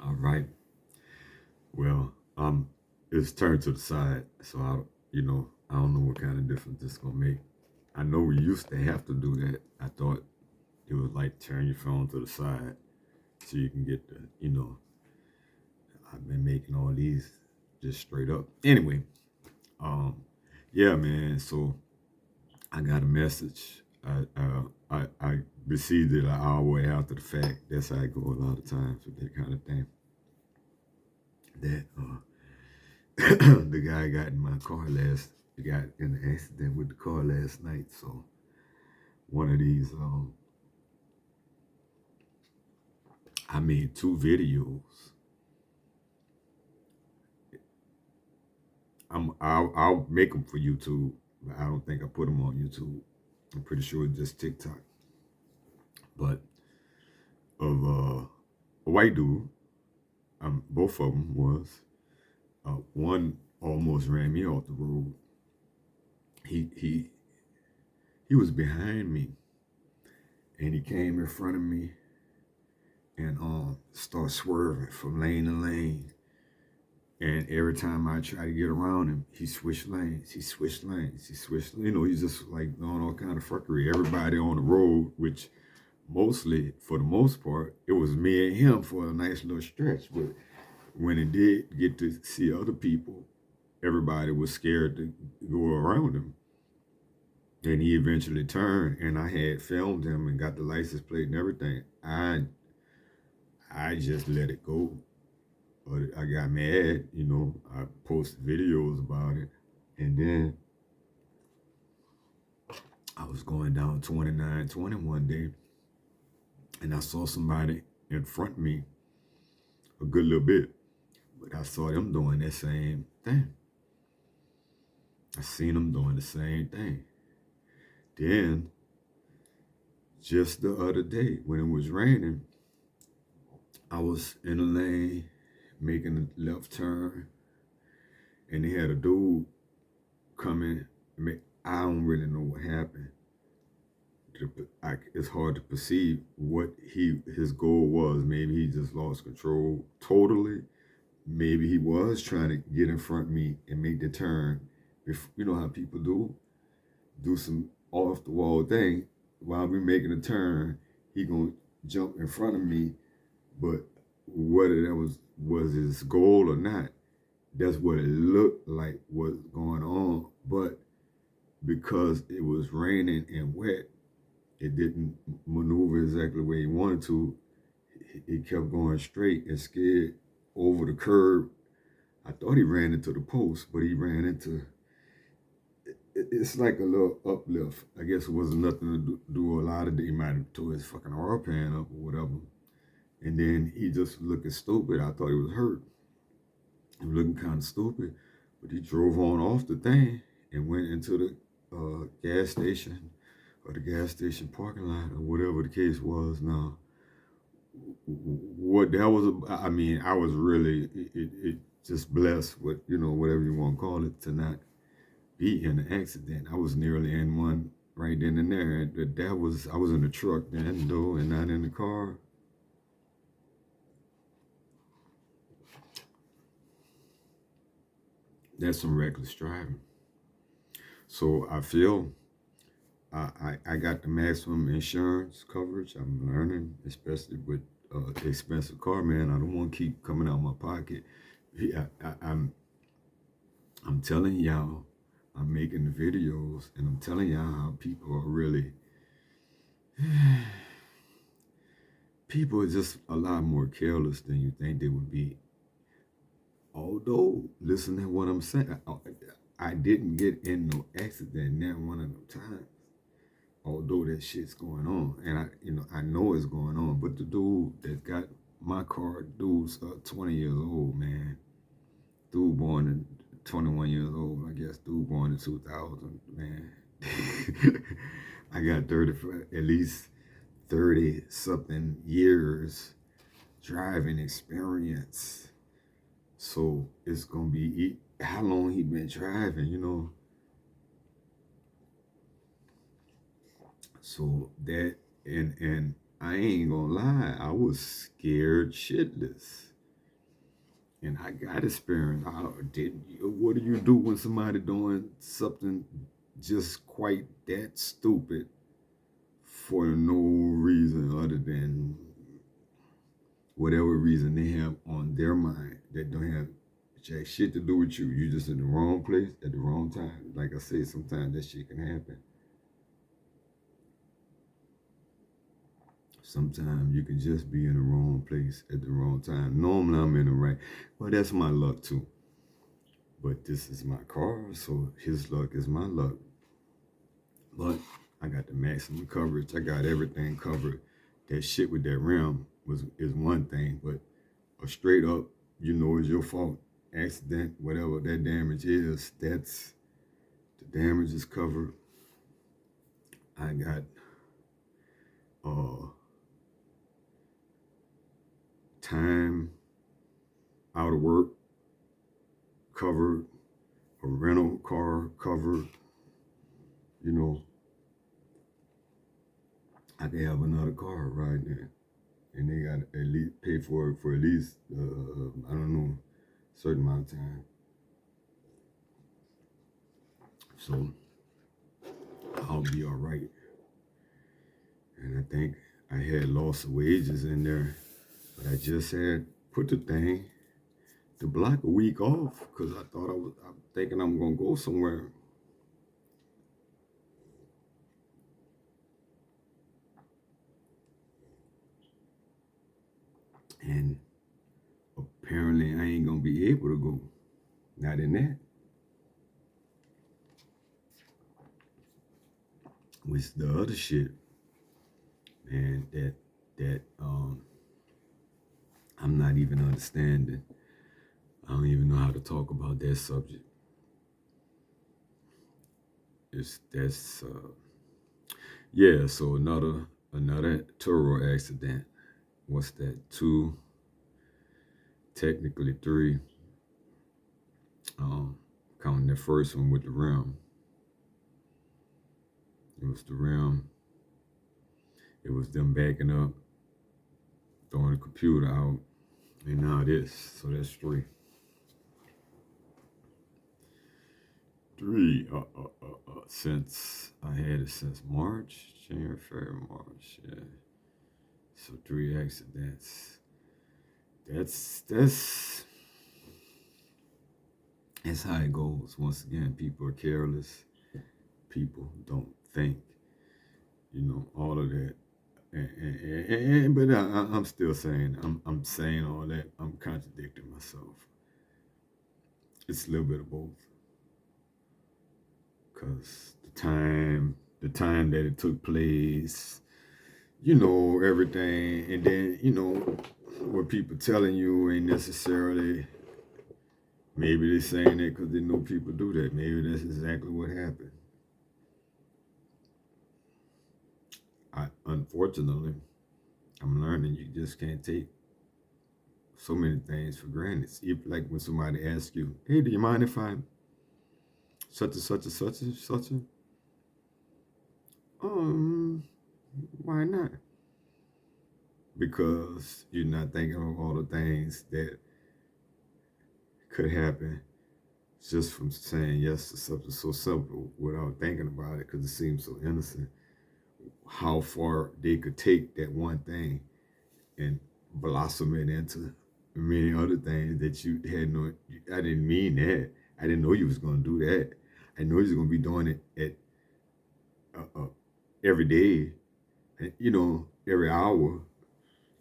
All right. Well, it's turned to the side, so I don't know what kind of difference this gonna make. I know we used to have to do that. I thought it was like turn your phone to the side so you can get the. I've been making all these just straight up. Anyway, um, yeah, man. So I got a message. I received it an hour after the fact. That's how I go a lot of times with that kind of thing. That the guy got in my car got in an accident with the car last night. So one of these, I made two videos. I'll make them for YouTube, but I don't think I put them on YouTube. I'm pretty sure it's just TikTok. But of a white dude, both of them was one almost ran me off the road. He was behind me, and he came in front of me and started swerving from lane to lane. And every time I try to get around him, he switched lanes. He switched lanes. He switched. He's just like doing all kind of fuckery. Everybody on the road, which mostly, for the most part, it was me and him for a nice little stretch. But when it did get to see other people, everybody was scared to go around him. And he eventually turned, and I had filmed him and got the license plate and everything. I just let it go. But I got mad, I posted videos about it. And then I was going down 2920 one day, and I saw somebody in front of me a good little bit. But I saw them doing that same thing. I seen them doing the same thing. Then, just the other day, when it was raining, I was in a lane making a left turn, and they had a dude coming. I don't really know what happened. It's hard to perceive what his goal was. Maybe he just lost control totally. Maybe he was trying to get in front of me and make the turn. If you know how people do some off the wall thing while we're making a turn, he gonna jump in front of me. But whether that was his goal or not, that's what it looked like was going on. But because it was raining and wet, it didn't maneuver exactly where he wanted to. He kept going straight and scared over the curb. I thought he ran into the post, but he ran into. It's like a little uplift. I guess it wasn't nothing to do a lot of it. He might have tore his fucking R pan up or whatever. And then he just looking stupid. I thought he was hurt. He was looking kind of stupid, but he drove on off the thing and went into the gas station or the gas station parking lot or whatever the case was. Now, what that was, I was really it just blessed with whatever you want to call it to not be in an accident. I was nearly in one right then and there. I was in the truck then though, and not in the car. That's some reckless driving. So I feel I got the maximum insurance coverage. I'm learning, especially with expensive car, man. I don't want to keep coming out of my pocket. I'm telling y'all, I'm making the videos, and I'm telling y'all how people are really. People are just a lot more careless than you think they would be. Although, listen to what I'm saying. I didn't get in no accident not one of them times. Although that shit's going on, and I know it's going on. But the dude that got my car, dude's 20 years old, man. Dude born in 21 years old, I guess. Dude born in 2000, man. I got 30, at least 30 something years driving experience. So it's gonna be how long he been driving. So that and I ain't gonna lie, I was scared shitless. And I got experience. What do you do when somebody doing something just quite that stupid for no reason other than whatever reason they have on their mind that don't have jack shit to do with you. You just in the wrong place at the wrong time. Like I said, sometimes that shit can happen. Sometimes you can just be in the wrong place at the wrong time. Normally I'm in the right. Well, that's my luck too. But this is my car, so his luck is my luck. But I got the maximum coverage. I got everything covered. That shit with that rim is one thing, but a straight up, it's your fault, accident, whatever that damage is, that's the damage is covered. I got time out of work covered, a rental car covered, I can have another car right there. And they got to at least pay for it for at least, I don't know, a certain amount of time. So I'll be all right. And I think I had loss of wages in there, but I just had put the block a week off because I'm thinking I'm going to go somewhere. And apparently I ain't going to be able to go. Not in that. Which the other shit, man, that I'm not even understanding. I don't even know how to talk about that subject. So another Turo accident. What's that? 2, technically 3. Counting the first one with the rim. It was the rim. It was them backing up, throwing the computer out, and now this. So that's 3. 3. Since I had it since March, January, February, March. Yeah. So 3 accidents. That's how it goes. Once again, people are careless. People don't think. All of that. But I'm still saying, I'm saying all that. I'm contradicting myself. It's a little bit of both. Because the time that it took place, everything, and then, what people telling you ain't necessarily, maybe they're saying that because they know people do that. Maybe that's exactly what happened. Unfortunately, I'm learning you just can't take so many things for granted. Like when somebody asks you, hey, do you mind if I such and such and such and such? Why not? Because you're not thinking of all the things that could happen just from saying yes to something so simple without thinking about it because it seems so innocent. How far they could take that one thing and blossom it into many other things that you had no. I didn't mean that. I didn't know you was going to do that. I know you're going to be doing it at every day, every hour.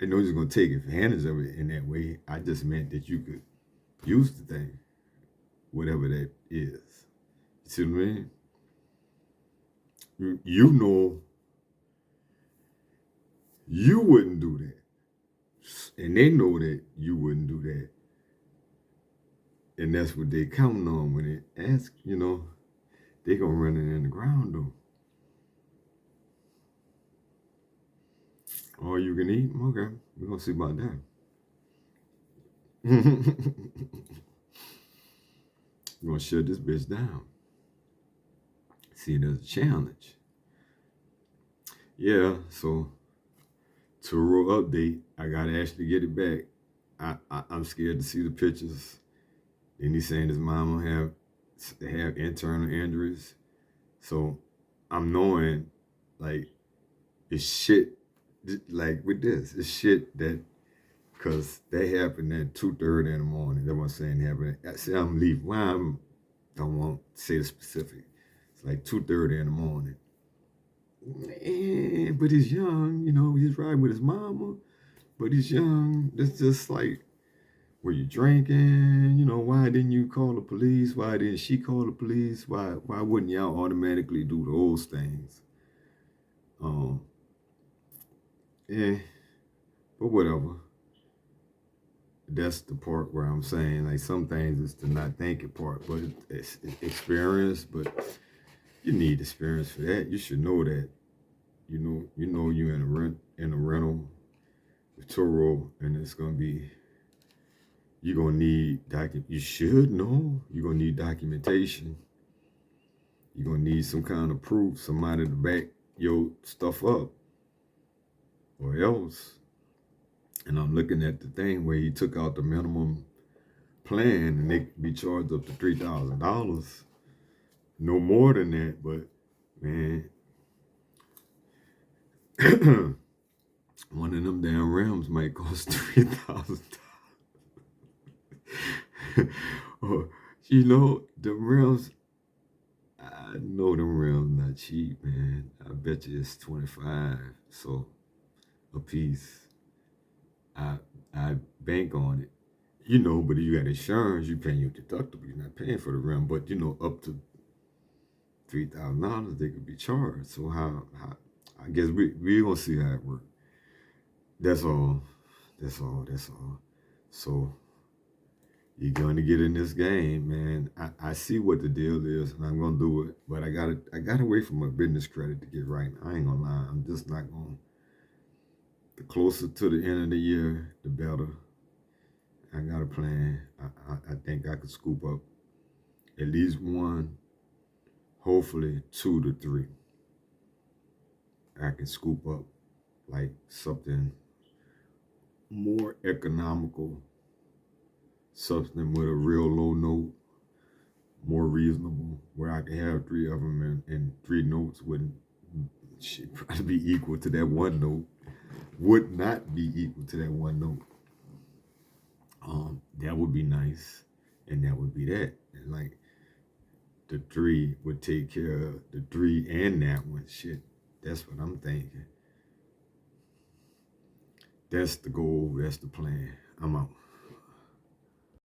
I know you're going to take advantage of it in that way. I just meant that you could use the thing, whatever that is. You see what I mean? You know you wouldn't do that. And they know that you wouldn't do that. And that's what they counting on when they ask, they going to run it in the ground though. All you can eat? Okay, we're going to see about that. We're going to shut this bitch down. See, there's a challenge. Yeah, so Turo update, I got to actually get it back. I'm scared to see the pictures. Then he's saying his mama have internal injuries. So I'm knowing, like, it's shit, like with this, it's shit that, because they happened at 2:30 in the morning. That's what I'm saying happened. I say I'm leaving. Why don't want to say the specific. It's like 2:30 in the morning. But he's young, he's riding with his mama, but he's young. It's just like, were you drinking? Why didn't you call the police? Why didn't she call the police? Why wouldn't y'all automatically do those things? Yeah, but whatever. That's the part where I'm saying, like, some things is the not thinking part, but it's experience. But you need experience for that. You should know that. You're in a rental with Turo, and it's gonna be, you're gonna need you should know you're gonna need documentation. You're gonna need some kind of proof, somebody to back your stuff up, or else. And I'm looking at the thing where he took out the minimum plan, and they could be charged up to $3,000. No more than that, but man, one of them damn rims might cost $3,000. Or, the rims, I know them rims not cheap, man. I bet you it's 25, so a piece. I bank on it. But if you got insurance, you paying your deductible. You're not paying for the rim, but up to $3,000 they could be charged. So how I guess we gonna see how it works. That's all. That's all. That's all. So you're gonna get in this game, man. I see what the deal is, and I'm gonna do it. But I gotta wait for my business credit to get right. I ain't gonna lie. I'm just not gonna. The closer to the end of the year, the better. I got a plan. I think I could scoop up at least one, hopefully 2 to 3. I can scoop up like something more economical, something with a real low note, more reasonable, where I can have 3 of them, and 3 notes wouldn't probably be equal to that one note. Would not be equal to that one note. That would be nice, and that would be that. And like, the 3 would take care of the 3 and that one. Shit, that's what I'm thinking. That's the goal. That's the plan. I'm out.